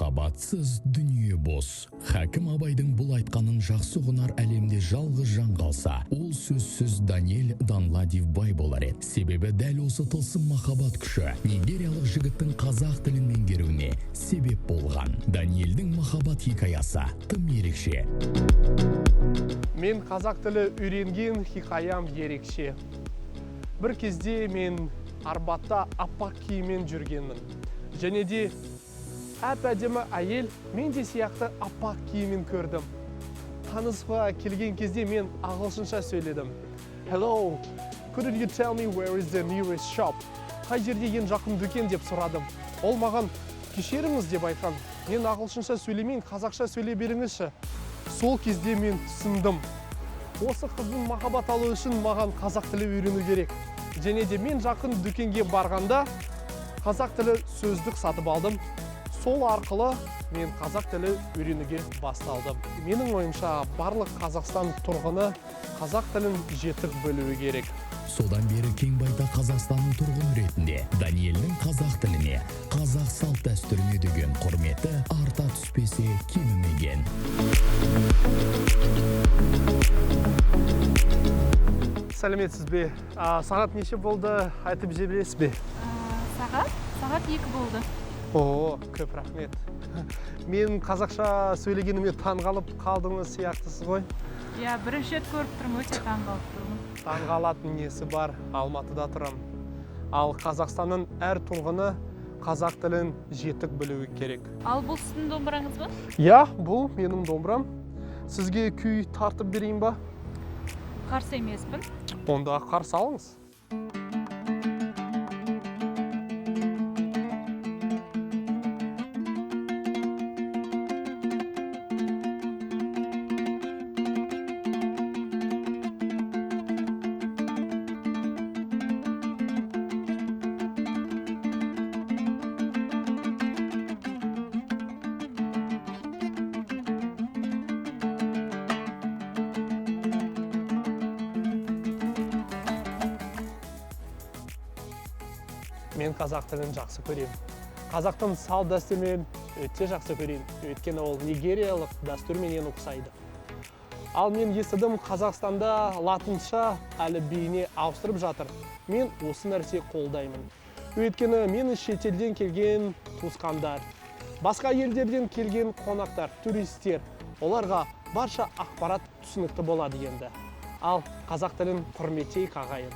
Махаббатсыз дүние бос. Хакім Абайдың бұл айтқанын жақсы ұғынар әлемде жалғыз жан қалса, ол сөзсіз Даниэль Данладиев-бай болар еді. Себебі дәл осы тылсым махаббат күші нигериялық жігіттің қазақ тілін меңгеруіне себеп болған. Даниэльдің махаббат хикаясы тым ерекше. Мен қазақ тілі үйренген хикаям ерекше. Бір кезде мен Арбатта аппақ киіммен жүргенмін. Және де әп-әдемі әйел мен де сияқты аппақ киіммен көрдім. Танысуға келген кезде мен ағылшынша сөйледім. Hello, could you tell me where is the nearest shop? Қай жерде ең жақын дүкен деп сұрадым. Ол маған кешіріңіз деп айтқан. Мен ағылшынша сөйлемейін, қазақша сөйлей беріңізші. Сол кезде мен түсіндім. Осы қыздың махаббат алу үшін маған қазақ тілі үйрену керек. Және де мен жақын дүкенге барғанда қазақ тілі сөздік сатып алдым. Сол арқылы мен қазақ тілі үйренуге басталдым. Менің ойымша барлық Қазақстан тұрғыны қазақ тілін жетік білуі керек. Содан бері кең байтақ Қазақстанның тұрғыны ретінде Даниэльдің қазақ тіліне, қазақ салт дәстүріне деген құрметі арта түспесе кемімеген. Сәлеметсіз бе? Сағат неше болды? Айтып жібересіз бе? Сағат 2 болды. О, көп рахмет. Мен қазақша сөйлегеніме таңғалып қалдыңыз сияқтысыз ғой? Я бірінші рет көріп тұрмын, өте таңғалып тұрмын. Таңғалатын несі бар, Алматыда тұрам. Ал Қазақстанның әр тұрғыны қазақ тілін жетік білуі керек. Ал бұл сіздің домбыраңыз ба? Я, бұл менің домбырам. Сізге күй тартып берейін ба? Қарсы емеспін. Онда қарсы алыңыз. Мен қазақ тілін жақсы көремін. Қазақтың салт дәстүрімен өте жақсы көремін. Өйткені ол нигериялық дәстүрменен ұқсайды. Ал мен естідім, Қазақстанда латынша әліпбиіне ауыстырып жатыр. Мен осы нәрсе қолдаймын. Өйткені мен шетелден келген туысқандар, басқа елдерден келген қонақтар, туристер, оларға барша ақпарат түсінікті болады енді. Ал қазақ тілін құрметтейік ағайын.